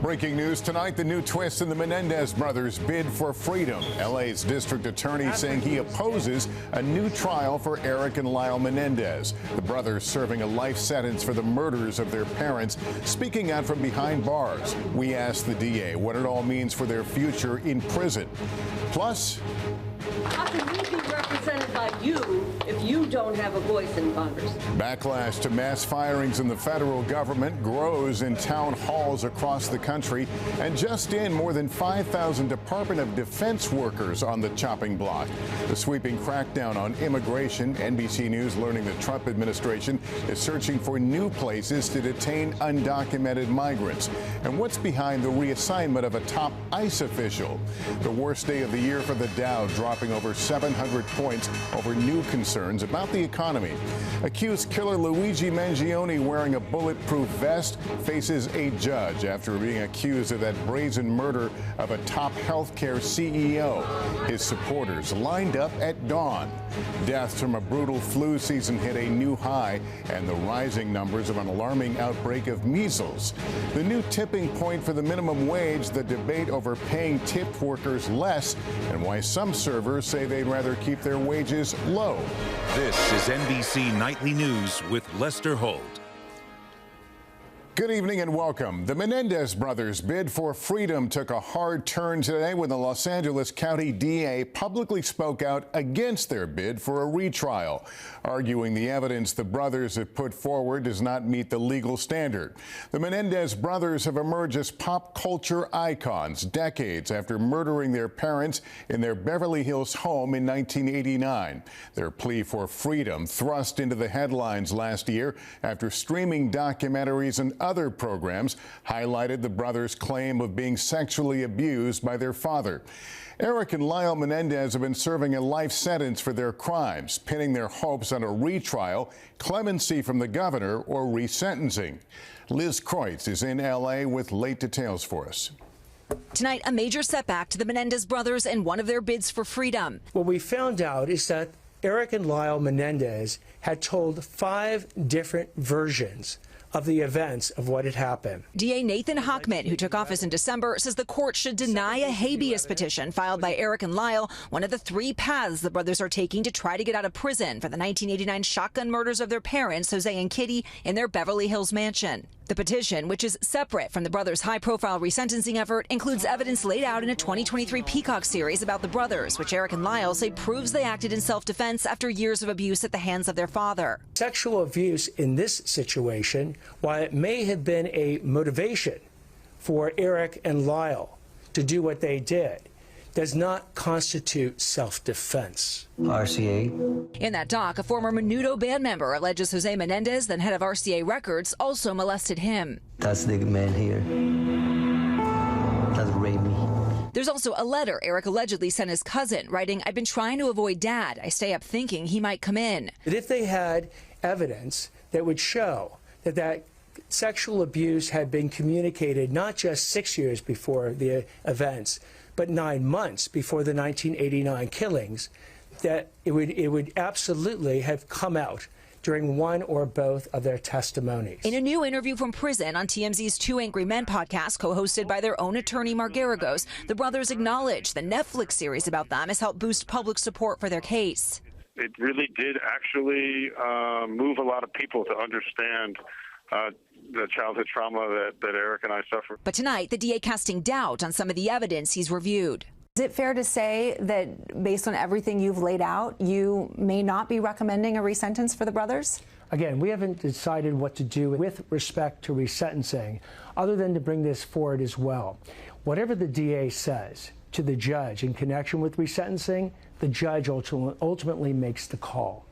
Breaking news tonight, the new twist in the Menendez brothers' bid for freedom. LA's district attorney saying he opposes a new trial for Eric and Lyle Menendez. The brothers serving a life sentence for the murders of their parents, speaking out from behind bars. We asked the DA what it all means for their future in prison. Plus, how can we be represented by you if you don't have a voice in Congress? Backlash to mass firings in the federal government grows in town halls across the country, and just in, more than 5,000 Department of Defense workers on the chopping block. The sweeping crackdown on immigration, NBC News learning the Trump administration is searching for new places to detain undocumented migrants. And what's behind the reassignment of a top ICE official? The worst day of the year for the Dow, dropping over 700 points over new concerns about the economy. Accused killer Luigi Mangione, wearing a bulletproof vest, faces a judge after being accused of that brazen murder of a top healthcare CEO. His supporters lined up at dawn. Deaths from a brutal flu season hit a new high, and the rising numbers of an alarming outbreak of measles. The new tipping point for the minimum wage, the debate over paying tipped workers less, and why some servers say they'd rather keep their wages low. This is NBC Nightly News with Lester Holt. Good evening and welcome. The Menendez brothers' bid for freedom took a hard turn today when the Los Angeles County DA publicly spoke out against their bid for a retrial, arguing the evidence the brothers have put forward does not meet the legal standard. The Menendez brothers have emerged as pop culture icons decades after murdering their parents in their Beverly Hills home in 1989. Their plea for freedom thrust into the headlines last year after streaming documentaries and other programs highlighted the brothers' claim of being sexually abused by their father. Eric and Lyle Menendez have been serving a life sentence for their crimes, pinning their hopes on a retrial, clemency from the governor, or resentencing. Liz Kreutz is in L.A. with late details for us. Tonight, a major setback to the Menendez brothers and one of their bids for freedom. What we found out is that Eric and Lyle Menendez had told 5 different versions of the events of what had happened. DA Nathan Hochman, who took office in December, says the court should deny a habeas petition filed by Eric and Lyle, one of the 3 paths the brothers are taking to try to get out of prison for the 1989 shotgun murders of their parents, Jose and Kitty, in their Beverly Hills mansion. The petition, which is separate from the brothers' high-profile resentencing effort, includes evidence laid out in a 2023 Peacock series about the brothers, which Eric and Lyle say proves they acted in self-defense after years of abuse at the hands of their father. Sexual abuse in this situation, while it may have been a motivation for Eric and Lyle to do what they did, does not constitute self-defense. RCA. In that doc, a former Menudo band member alleges Jose Menendez, then head of RCA Records, also molested him. That's the man here. That's Raimi. There's also a letter Eric allegedly sent his cousin, writing, "I've been trying to avoid Dad. I stay up thinking he might come in." But if they had evidence that would show that sexual abuse had been communicated not just 6 years before the events, but 9 months before the 1989 killings, that it would absolutely have come out during one or both of their testimonies. In a new interview from prison on TMZ's Two Angry Men podcast, co-hosted by their own attorney, Mark Garagos, the brothers acknowledge the Netflix series about them has helped boost public support for their case. It really did actually move a lot of people to understand the childhood trauma that Eric and I suffered. But tonight, the DA casting doubt on some of the evidence he's reviewed. Is it fair to say that based on everything you've laid out, you may not be recommending a resentence for the brothers? Again, we haven't decided what to do with respect to resentencing, other than to bring this forward as well. Whatever the DA says to the judge in connection with resentencing, the judge ultimately makes the call.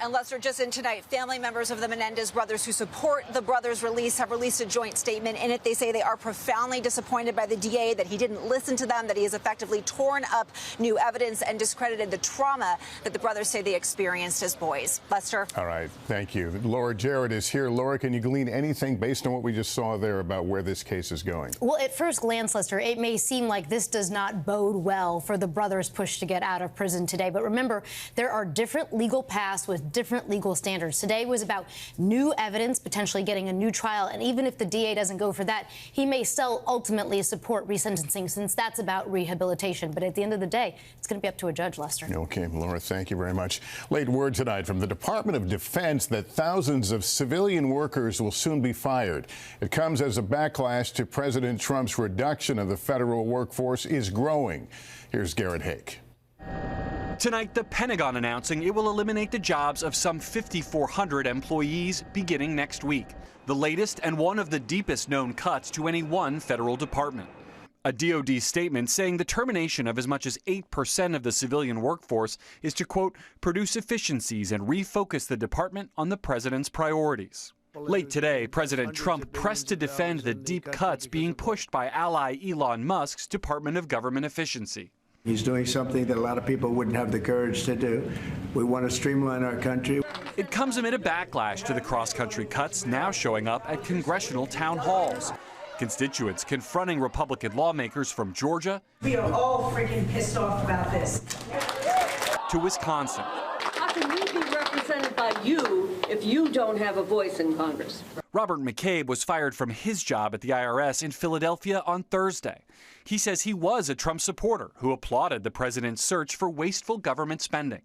And Lester, just in tonight, family members of the Menendez brothers who support the brothers' release have released a joint statement. In it, they say they are profoundly disappointed by the DA, that he didn't listen to them, that he has effectively torn up new evidence and discredited the trauma that the brothers say they experienced as boys. Lester? All right. Thank you. Laura Jarrett is here. Laura, can you glean anything based on what we just saw there about where this case is going? Well, at first glance, Lester, it may seem like this does not bode well for the brothers' push to get out of prison today. But remember, there are different legal paths with different legal standards. Today was about new evidence, potentially getting a new trial. And even if the DA doesn't go for that, he may still ultimately support resentencing, since that's about rehabilitation. But at the end of the day, it's going to be up to a judge, Lester. Okay, Laura, thank you very much. Late word tonight from the Department of Defense that thousands of civilian workers will soon be fired. It comes as a backlash to President Trump's reduction of the federal workforce is growing. Here's Garrett Hake. Tonight, the Pentagon announcing it will eliminate the jobs of some 5,400 employees beginning next week. The latest and one of the deepest known cuts to any one federal department. A DoD statement saying the termination of as much as 8% of the civilian workforce is to, quote, produce efficiencies and refocus the department on the president's priorities. Late today, President Trump pressed to defend the deep cuts being pushed by ally Elon Musk's Department of Government Efficiency. He's doing something that a lot of people wouldn't have the courage to do. We want to streamline our country. It comes amid a backlash to the cross-country cuts now showing up at congressional town halls. Constituents confronting Republican lawmakers from Georgia. We are all freaking pissed off about this. To Wisconsin. How can we be represented by you if you don't have a voice in Congress? Robert McCabe was fired from his job at the IRS in Philadelphia on Thursday. He says he was a Trump supporter who applauded the president's search for wasteful government spending.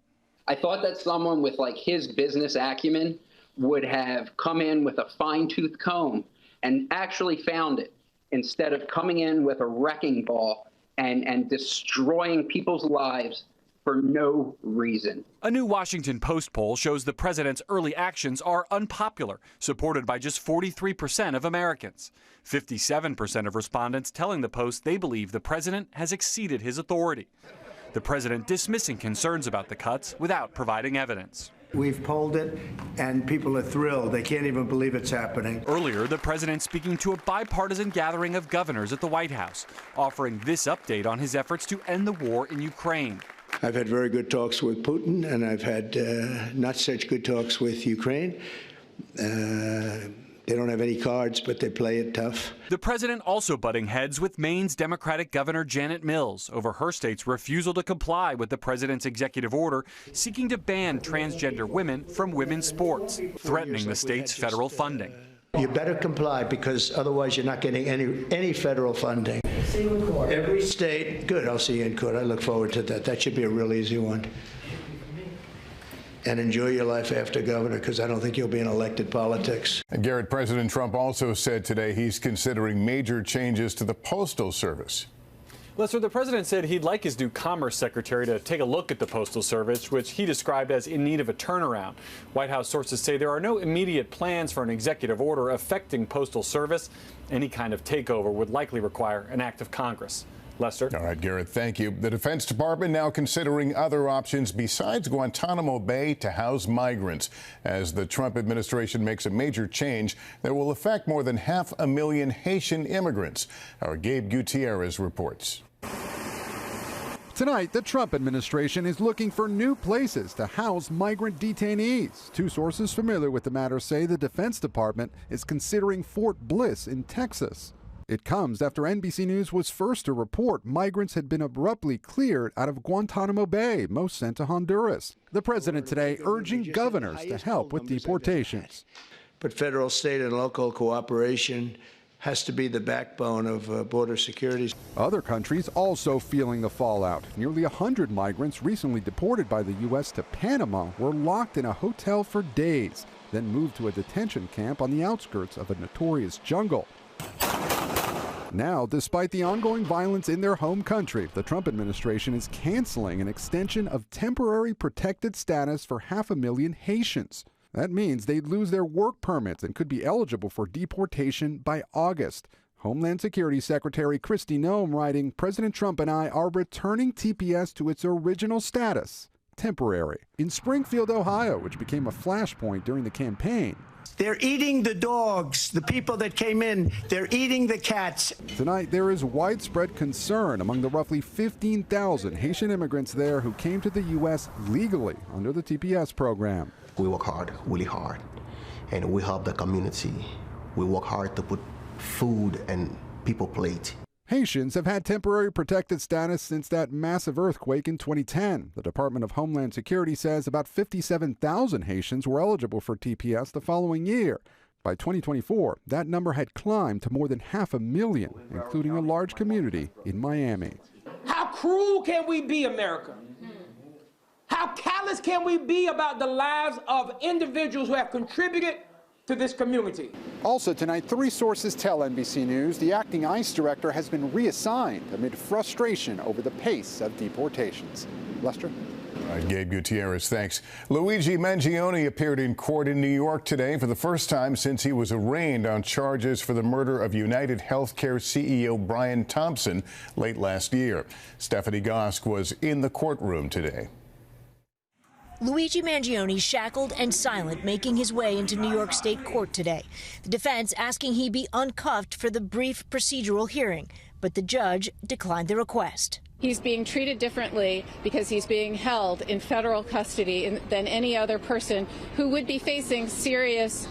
I thought that someone with like his business acumen would have come in with a fine-tooth comb and actually found it, instead of coming in with a wrecking ball and destroying people's lives for no reason. A new Washington Post poll shows the president's early actions are unpopular, supported by just 43% of Americans. 57% of respondents telling the Post they believe the president has exceeded his authority. The president dismissing concerns about the cuts without providing evidence. We've polled it, and people are thrilled. They can't even believe it's happening. Earlier, the president speaking to a bipartisan gathering of governors at the White House, offering this update on his efforts to end the war in Ukraine. I've had very good talks with Putin, and I've had not such good talks with Ukraine. They don't have any cards, but they play it tough. The president also butting heads with Maine's Democratic Governor Janet Mills over her state's refusal to comply with the president's executive order seeking to ban transgender women from women's sports, threatening the state's federal funding. You better comply, because otherwise you're not getting any federal funding. See you in court. Every state, good, I'll see you in court. I look forward to that. That should be a real easy one. And enjoy your life after governor, because I don't think you'll be in elected politics. And Garrett, President Trump also said today he's considering major changes to the Postal Service. Lester, the president said he'd like his new Commerce Secretary to take a look at the Postal Service, which he described as in need of a turnaround. White House sources say there are no immediate plans for an executive order affecting Postal Service. Any kind of takeover would likely require an act of Congress. Lester? All right, Garrett, thank you. The Defense Department now considering other options besides Guantanamo Bay to house migrants, as the Trump administration makes a major change that will affect more than 500,000 Haitian immigrants. Our Gabe Gutierrez reports. Tonight, the Trump administration is looking for new places to house migrant detainees. Two sources familiar with the matter say the Defense Department is considering Fort Bliss in Texas. It comes after NBC News was first to report migrants had been abruptly cleared out of Guantanamo Bay, most sent to Honduras. The president today urging governors to help with deportations. But federal, state, and local cooperation has to be the backbone of border security. Other countries also feeling the fallout. Nearly 100 migrants recently deported by the U.S. to Panama were locked in a hotel for days, then moved to a detention camp on the outskirts of a notorious jungle. Now, despite the ongoing violence in their home country, the Trump administration is canceling an extension of temporary protected status for 500,000 Haitians. That means they'd lose their work permits and could be eligible for deportation by August. Homeland Security Secretary Kristi Noem writing, President Trump and I are returning TPS to its original status, temporary. In Springfield, Ohio, which became a flashpoint during the campaign, they're eating the dogs, the people that came in. They're eating the cats. Tonight, there is widespread concern among the roughly 15,000 Haitian immigrants there who came to the U.S. legally under the TPS program. We work hard, really hard, and we help the community. We work hard to put food and people's plate. Haitians have had temporary protected status since that massive earthquake in 2010. The Department of Homeland Security says about 57,000 Haitians were eligible for TPS the following year. By 2024, that number had climbed to more than 500,000, including a large community in Miami. How cruel can we be, America? How callous can we be about the lives of individuals who have contributed to this community? Also tonight, 3 sources tell NBC News the acting ICE director has been reassigned amid frustration over the pace of deportations. Lester? All right, Gabe Gutierrez, thanks. Luigi Mangione appeared in court in New York today for the first time since he was arraigned on charges for the murder of United Healthcare CEO Brian Thompson late last year. Stephanie Gosk was in the courtroom today. Luigi Mangione shackled and silent, making his way into New York State Court today. The defense asking he be uncuffed for the brief procedural hearing, but the judge declined the request. He's being treated differently because he's being held in federal custody than any other person who would be facing serious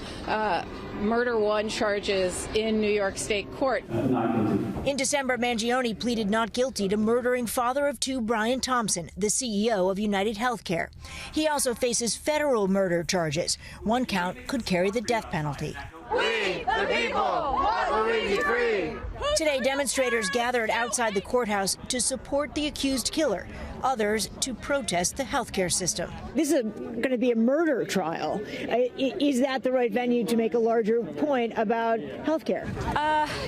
murder one charges in New York State Court. In December, Mangione pleaded not guilty to murdering father of 2 Brian Thompson, the CEO of United Healthcare. He also faces federal murder charges. One count could carry the death penalty. We, the people, want Luigi free. Today, demonstrators gathered outside the courthouse to support the accused killer. Others to protest the healthcare system. This is going to be a murder trial. Is that the right venue to make a larger point about healthcare?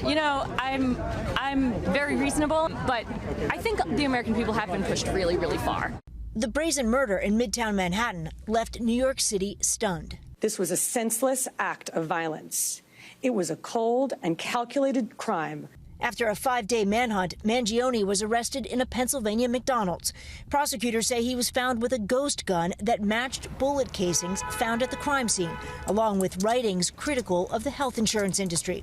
You know, I'm very reasonable, but I think the American people have been pushed really, really far. The brazen murder in Midtown Manhattan left New York City stunned. This was a senseless act of violence. It was a cold and calculated crime. After a 5-day manhunt, Mangione was arrested in a Pennsylvania McDonald's. Prosecutors say he was found with a ghost gun that matched bullet casings found at the crime scene, along with writings critical of the health insurance industry.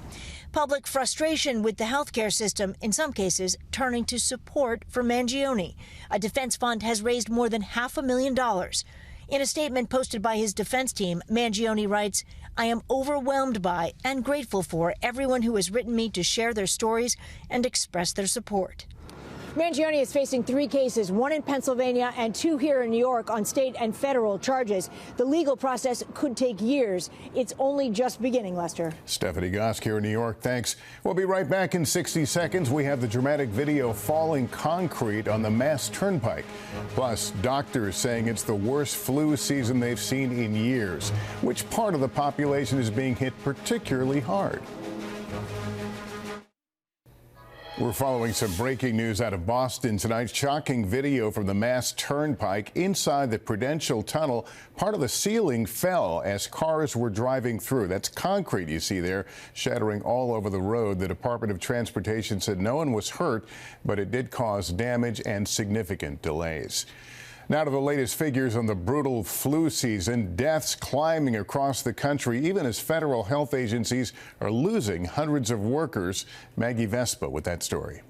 Public frustration with the healthcare system, in some cases, turning to support for Mangione. A defense fund has raised more than $500,000. In a statement posted by his defense team, Mangione writes, "I am overwhelmed by and grateful for everyone who has written me to share their stories and express their support." Mangione is facing 3 cases, 1 in Pennsylvania and 2 here in New York on state and federal charges. The legal process could take years. It's only just beginning, Lester. Stephanie Gosk here in New York. Thanks. We'll be right back in 60 seconds. We have the dramatic video falling concrete on the Mass Turnpike. Plus, doctors saying it's the worst flu season they've seen in years. Which part of the population is being hit particularly hard? We're following some breaking news out of Boston tonight. Shocking video from the Mass Turnpike. Inside the Prudential Tunnel, part of the ceiling fell as cars were driving through. That's concrete you see there, shattering all over the road. The Department of Transportation said no one was hurt, but it did cause damage and significant delays. Now to the latest figures on the brutal flu season. Deaths climbing across the country, even as federal health agencies are losing hundreds of workers. Maggie Vespa with that story.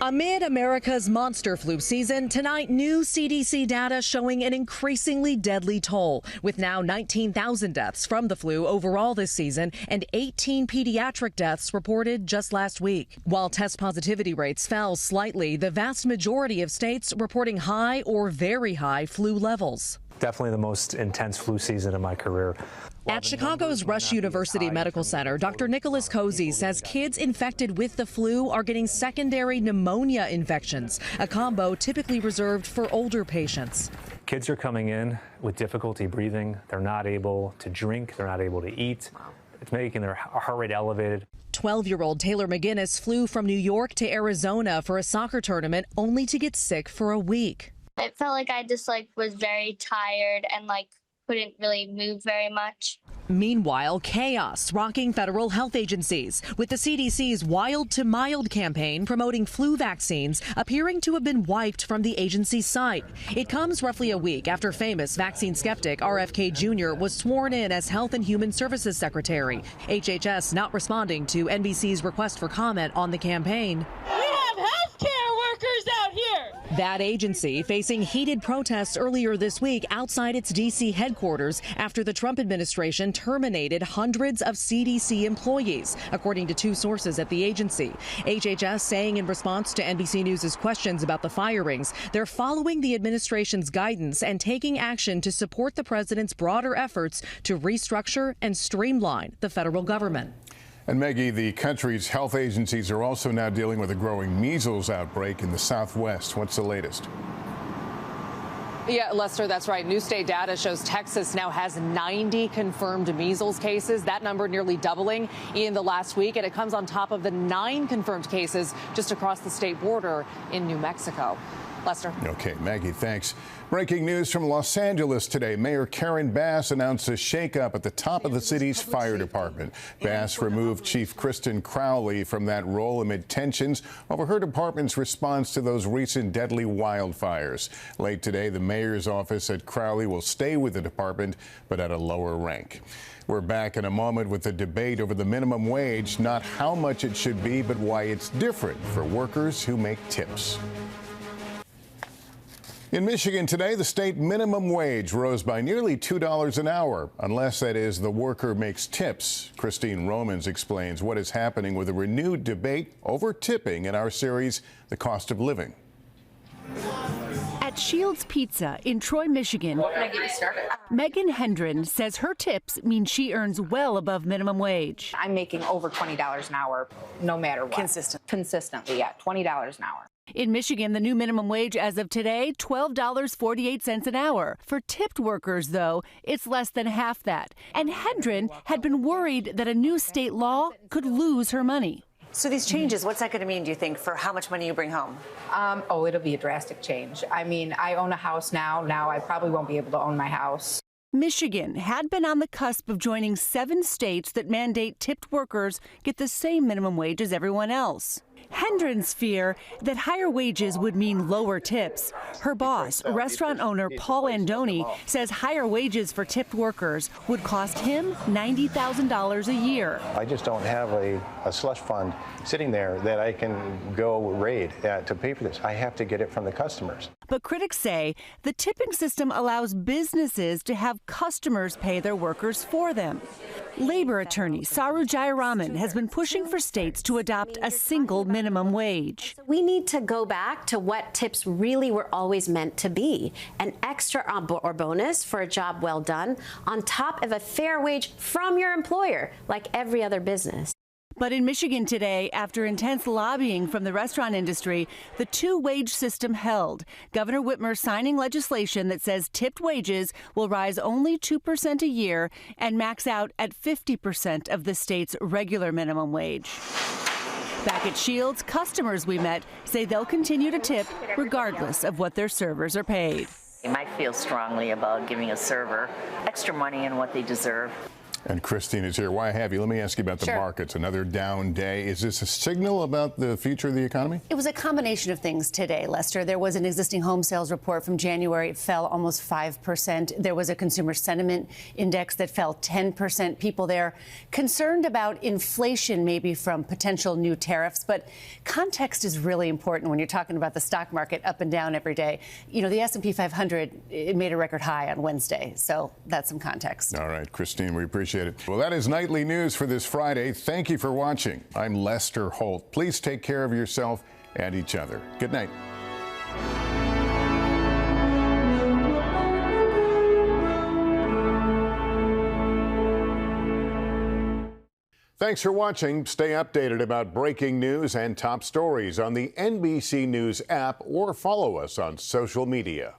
Amid America's monster flu season, tonight new CDC data showing an increasingly deadly toll, with now 19,000 deaths from the flu overall this season and 18 pediatric deaths reported just last week. While test positivity rates fell slightly, the vast majority of states reporting high or very high flu levels. Definitely the most intense flu season of my career. At Chicago's Rush University Medical Center, Dr. Nicholas Cozy says kids infected with the flu are getting secondary pneumonia infections, a combo typically reserved for older patients. Kids are coming in with difficulty breathing. They're not able to drink. They're not able to eat. It's making their heart rate elevated. 12-year-old Taylor McGinnis flew from New York to Arizona for a soccer tournament only to get sick for a week. It felt like I just was very tired and couldn't really move very much. Meanwhile, chaos rocking federal health agencies, with the CDC's Wild to Mild campaign promoting flu vaccines appearing to have been wiped from the agency's site. It comes roughly a week after famous vaccine skeptic RFK Jr. was sworn in as Health and Human Services Secretary. HHS not responding to NBC's request for comment on the campaign. We have healthcare workers out here. That agency facing heated protests earlier this week outside its D.C. headquarters after the Trump administration terminated hundreds of CDC employees, according to two sources at the agency. HHS saying in response to NBC News' questions about the firings, they're following the administration's guidance and taking action to support the president's broader efforts to restructure and streamline the federal government. And Maggie, the country's health agencies are also now dealing with a growing measles outbreak in the Southwest. What's the latest? Yeah, Lester, that's right. New state data shows Texas now has 90 confirmed measles cases. That number nearly doubling in the last week, and it comes on top of the 9 confirmed cases just across the state border in New Mexico. Lester. Okay, Maggie, thanks. Breaking news from Los Angeles today. Mayor Karen Bass announced a shakeup at the top of the city's fire department. Bass removed Chief Kristen Crowley from that role amid tensions over her department's response to those recent deadly wildfires. Late today, the mayor's office said Crowley will stay with the department, but at a lower rank. We're back in a moment with the debate over the minimum wage, not how much it should be, but why it's different for workers who make tips. In Michigan today, the state minimum wage rose by nearly $2 an hour, unless, that is, the worker makes tips. Christine Romans explains what is happening with a renewed debate over tipping in our series, The Cost of Living. At Shields Pizza in Troy, Michigan, Megan Hendren says her tips mean she earns well above minimum wage. I'm making over $20 an hour, no matter what. Consistently, yeah, $20 an hour. In Michigan, the new minimum wage as of today, $12.48 an hour. For tipped workers, though, it's less than half that. And Hendren had been worried that a new state law could lose her money. So these changes, what's that going to mean, do you think, for how much money you bring home? It'll be a drastic change. I mean, I own a house now. Now I probably won't be able to own my house. Michigan had been on the cusp of joining 7 states that mandate tipped workers get the same minimum wage as everyone else. Hendren's fear that higher wages would mean lower tips. Her boss, restaurant owner Paul Andoni, says higher wages for tipped workers would cost him $90,000 a year. I just don't have a slush fund sitting there that I can go raid to pay for this. I have to get it from the customers. But critics say the tipping system allows businesses to have customers pay their workers for them. Labor attorney Saru Jayaraman has been pushing for states to adopt a single minimum wage. We need to go back to what tips really were always meant to be, an extra or bonus for a job well done on top of a fair wage from your employer, like every other business. But in Michigan today, after intense lobbying from the restaurant industry, the two-wage system held. Governor Whitmer signing legislation that says tipped wages will rise only 2% a year and max out at 50% of the state's regular minimum wage. Back at Shields, customers we met say they'll continue to tip regardless of what their servers are paid. You might feel strongly about giving a server extra money and what they deserve. And Christine is here. Why have you? Let me ask you about the markets. Another down day. Is this a signal about the future of the economy? It was a combination of things today, Lester. There was an existing home sales report from January. It fell almost 5%. There was a consumer sentiment index that fell 10%. People there concerned about inflation, maybe from potential new tariffs. But context is really important when you're talking about the stock market up and down every day. You know, the S&P 500, it made a record high on Wednesday. So that's some context. All right, Christine, we appreciate it. Well, that is nightly news for this Friday. Thank you for watching. I'm Lester Holt. Please take care of yourself and each other. Good night. Thanks for watching. Stay updated about breaking news and top stories on the NBC News app or follow us on social media.